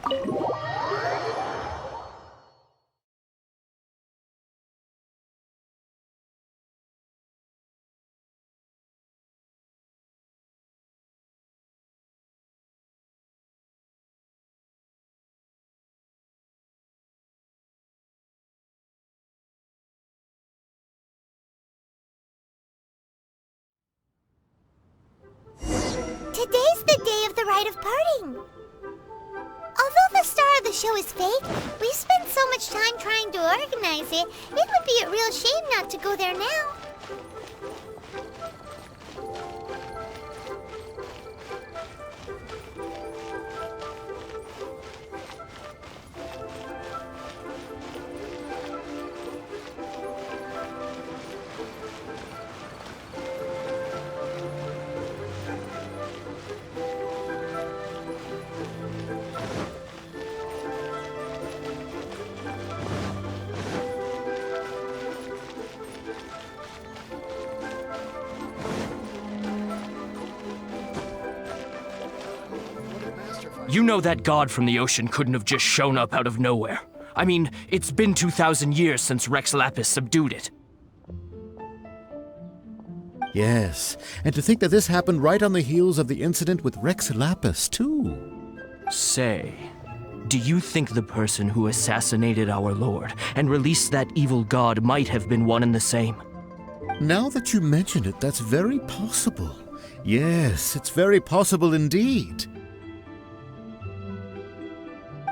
Today's the day of the rite of parting. Although the star of the show is fake, we spent so much time trying to organize it, it would be a real shame not to go there now. You know that god from the ocean couldn't have just shown up out of nowhere. I mean, it's been 2,000 years since Rex Lapis subdued it. Yes, and to think that this happened right on the heels of the incident with Rex Lapis, too. Say, do you think the person who assassinated our lord and released that evil god might have been one and the same? Now that you mention it, that's very possible. Yes, it's very possible indeed.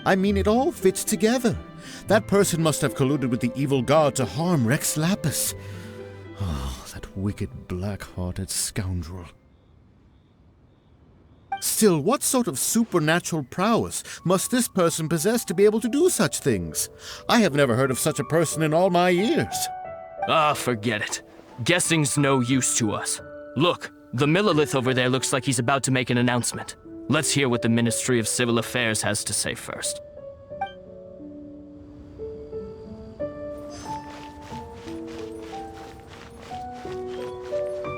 I mean, it all fits together. That person must have colluded with the evil god to harm Rex Lapis. Oh, that wicked, black-hearted scoundrel. Still, what sort of supernatural prowess must this person possess to be able to do such things? I have never heard of such a person in all my years. Ah, forget it. Guessing's no use to us. Look, the Millilith over there looks like he's about to make an announcement. Let's hear what the Ministry of Civil Affairs has to say first.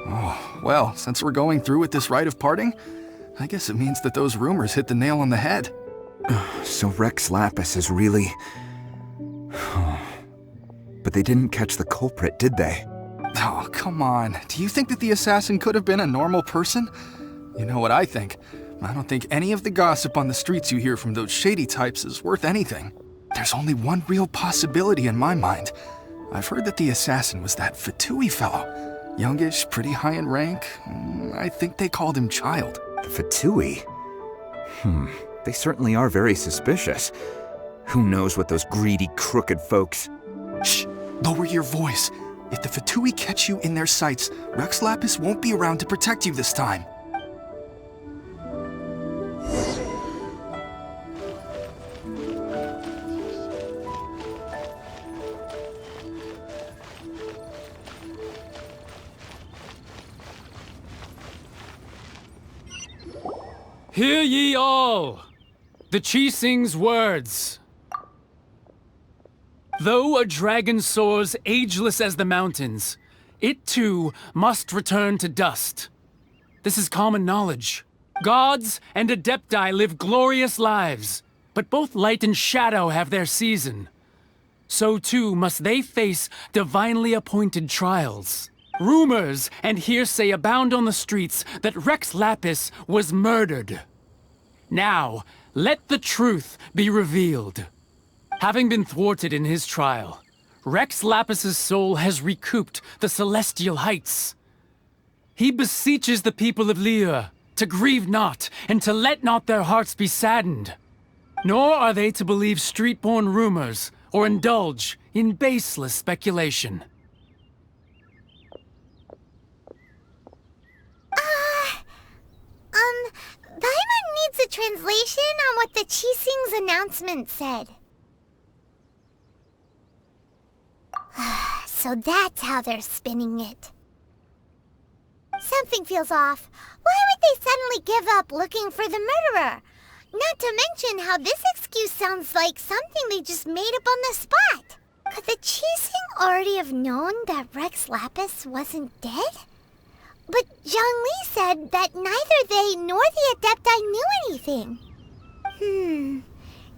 Oh, well, since we're going through with this rite of parting, I guess it means that those rumors hit the nail on the head. So Rex Lapis is really... But they didn't catch the culprit, did they? Oh, come on. Do you think that the assassin could have been a normal person? You know what I think? I don't think any of the gossip on the streets you hear from those shady types is worth anything. There's only one real possibility in my mind. I've heard that the assassin was that Fatui fellow. Youngish, pretty high in rank. I think they called him Child. The Fatui? They certainly are very suspicious. Who knows what those greedy, crooked folks... Shh! Lower your voice. If the Fatui catch you in their sights, Rex Lapis won't be around to protect you this time. Hear ye all, the Qixing's words. Though a dragon soars ageless as the mountains, it too must return to dust. This is common knowledge. Gods and Adepti live glorious lives, but both light and shadow have their season. So too must they face divinely appointed trials. Rumors and hearsay abound on the streets that Rex Lapis was murdered. Now, let the truth be revealed. Having been thwarted in his trial, Rex Lapis's soul has recouped the celestial heights. He beseeches the people of Liyue to grieve not and to let not their hearts be saddened. Nor are they to believe street-born rumors or indulge in baseless speculation. Paimon needs a translation on what the Qixing's announcement said. So that's how they're spinning it. Something feels off. Why would they suddenly give up looking for the murderer? Not to mention how this excuse sounds like something they just made up on the spot. Could the Qixing already have known that Rex Lapis wasn't dead? But Zhongli said that neither they nor the Adepti knew anything.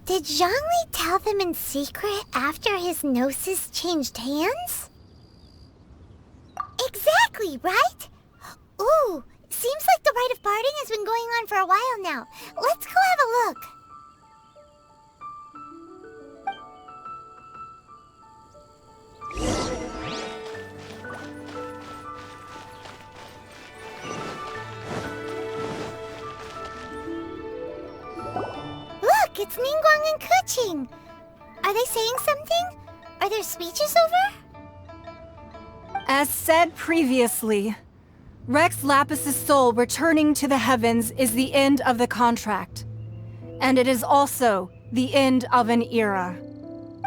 Did Zhongli tell them in secret after his gnosis changed hands? Exactly, right? Ooh, seems like the rite of parting has been going on for a while now. Let's go have a look. Look, it's Ningguang and Keqing. Are they saying something? Are their speeches over? As said previously, Rex Lapis' soul returning to the heavens is the end of the contract. And it is also the end of an era.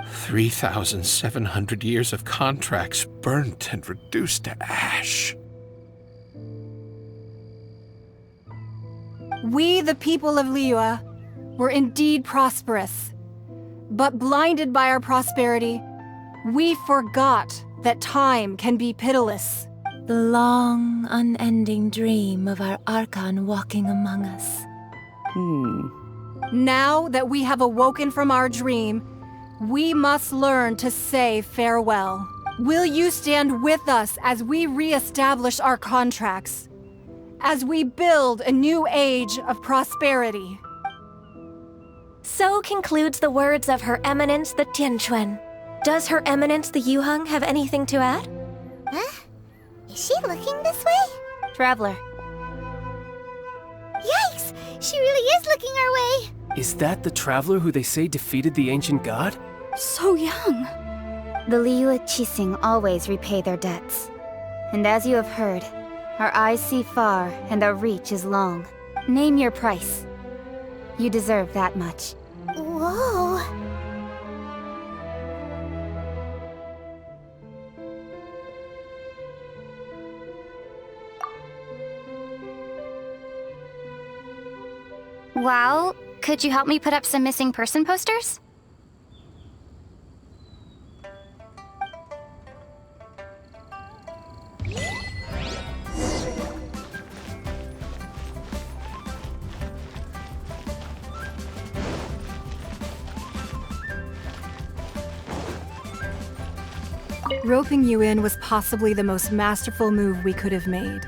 3,700 years of contracts burnt and reduced to ash. We, the people of Liyue, were indeed prosperous. But blinded by our prosperity, we forgot that time can be pitiless. The long, unending dream of our Archon walking among us. Now that we have awoken from our dream, we must learn to say farewell. Will you stand with us as we re-establish our contracts? As we build a new age of prosperity? So concludes the words of Her Eminence the Tianquan. Does Her Eminence the Yuheng have anything to add? Huh? Is she looking this way? Traveler. Yikes! She really is looking our way! Is that the traveler who they say defeated the ancient god? So young. The Liyue Qixing always repay their debts. And as you have heard, our eyes see far and our reach is long. Name your price. You deserve that much. Whoa! Well, could you help me put up some missing person posters? Roping you in was possibly the most masterful move we could have made.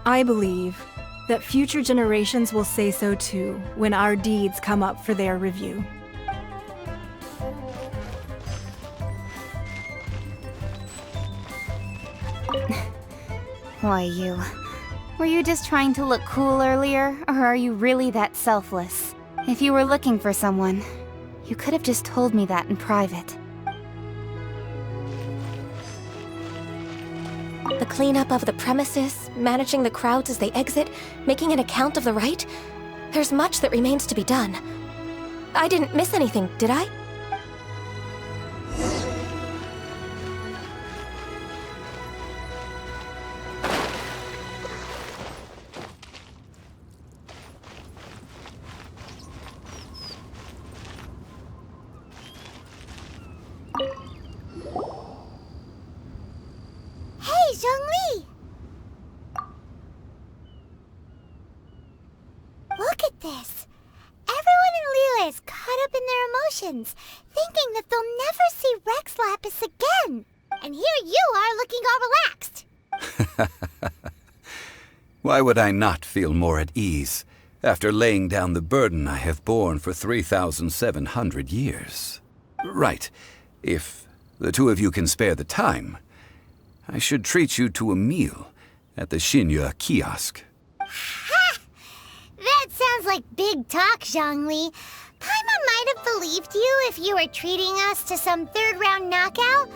I believe that future generations will say so too when our deeds come up for their review. Why, you? Were you just trying to look cool earlier, or are you really that selfless? If you were looking for someone, you could have just told me that in private. The cleanup of the premises, managing the crowds as they exit, making an account of the rite? There's much that remains to be done. I didn't miss anything, did I? Hey, Zhongli! Look at this. Everyone in Liyue is caught up in their emotions, thinking that they'll never see Rex Lapis again. And here you are looking all relaxed. Why would I not feel more at ease after laying down the burden I have borne for 3,700 years? Right. If the two of you can spare the time, I should treat you to a meal at the Xinyue kiosk. Ha! That sounds like big talk, Zhongli. Paimon might have believed you if you were treating us to some third-round knockout,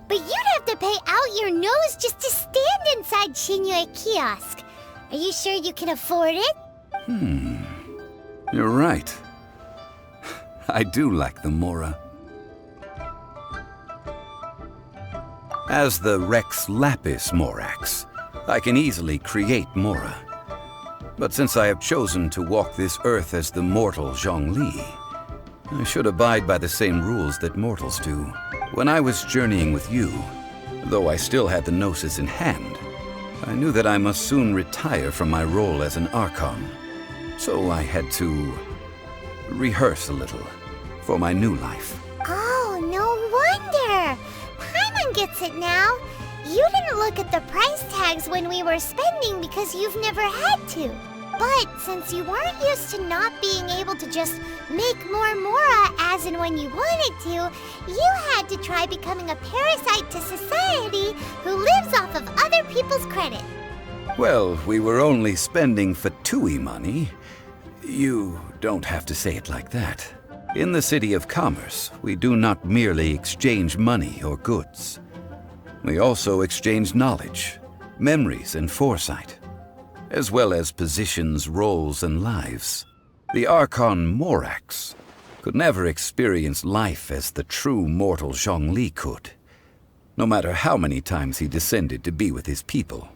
but you'd have to pay out your nose just to stand inside Xinyue kiosk. Are you sure you can afford it? You're right. I do like the Mora. As the Rex Lapis Morax, I can easily create Mora. But since I have chosen to walk this earth as the mortal Zhongli, I should abide by the same rules that mortals do. When I was journeying with you, though I still had the Gnosis in hand, I knew that I must soon retire from my role as an Archon. So I had to rehearse a little for my new life. Oh, no wonder! Paimon gets it now. You didn't look at the price tags when we were spending because you've never had to. But since you weren't used to not being able to just make more Mora as and when you wanted to, you had to try becoming a parasite to society who lives off of other people's credit. Well, we were only spending Fatui money. You don't have to say it like that. In the City of Commerce, we do not merely exchange money or goods. We also exchange knowledge, memories, and foresight, as well as positions, roles, and lives. The Archon Morax could never experience life as the true mortal Zhongli could, no matter how many times he descended to be with his people.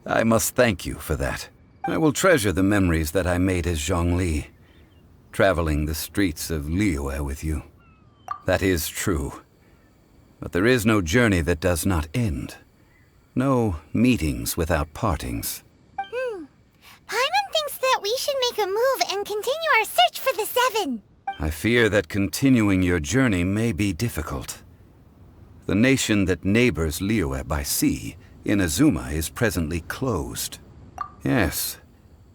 I must thank you for that. I will treasure the memories that I made as Zhongli, traveling the streets of Liyue with you. That is true. But there is no journey that does not end. No meetings without partings. Paimon thinks that we should make a move and continue our search for the Seven. I fear that continuing your journey may be difficult. The nation that neighbors Liyue by sea, Inazuma, is presently closed. Yes,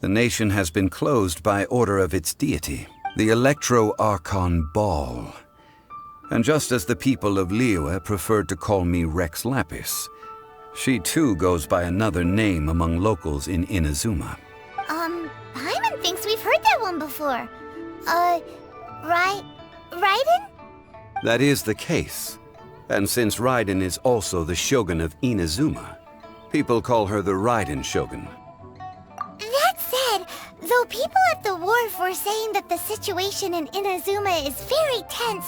the nation has been closed by order of its deity, the Electro-Archon Ball. And just as the people of Liyue preferred to call me Rex Lapis, she too goes by another name among locals in Inazuma. Paimon thinks we've heard that one before. Raiden? That is the case. And since Raiden is also the Shogun of Inazuma, people call her the Raiden Shogun. That said, though people at the wharf were saying that the situation in Inazuma is very tense,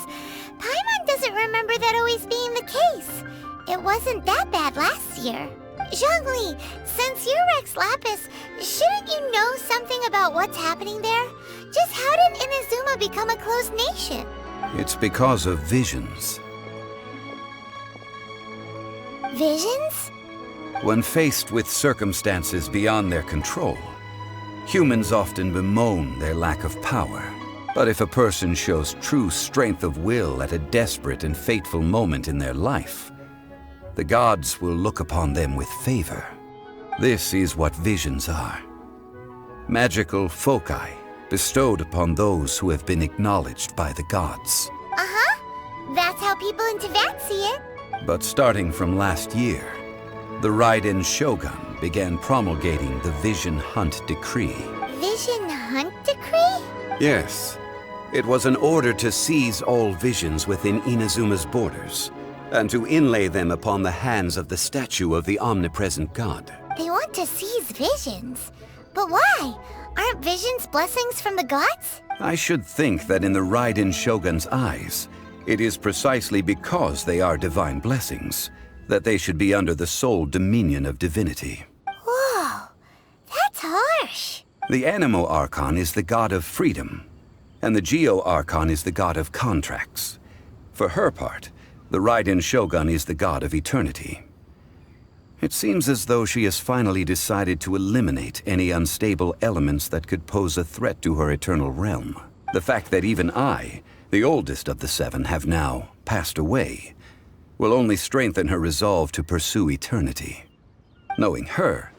Paimon doesn't remember that always being the case. It wasn't that bad last year. Zhongli, since you're Rex Lapis, shouldn't you know something about what's happening there? Just how did Inazuma become a closed nation? It's because of visions. Visions? When faced with circumstances beyond their control, humans often bemoan their lack of power. But if a person shows true strength of will at a desperate and fateful moment in their life, the gods will look upon them with favor. This is what visions are. Magical foci bestowed upon those who have been acknowledged by the gods. That's how people in Teyvat see it. But starting from last year, the Raiden Shogun began promulgating the Vision Hunt Decree. Vision Hunt Decree? Yes. It was an order to seize all visions within Inazuma's borders, and to inlay them upon the hands of the statue of the omnipresent god. They want to seize visions. But why? Aren't visions blessings from the gods? I should think that in the Raiden Shogun's eyes, it is precisely because they are divine blessings that they should be under the sole dominion of divinity. Whoa, that's harsh. The Anemo Archon is the god of freedom, and the Geo Archon is the god of contracts. For her part, the Raiden Shogun is the god of eternity. It seems as though she has finally decided to eliminate any unstable elements that could pose a threat to her eternal realm. The fact that even I, the oldest of the seven, have now passed away, will only strengthen her resolve to pursue eternity. Knowing her,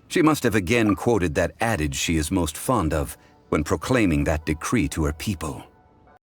she must have again quoted that adage she is most fond of when proclaiming that decree to her people.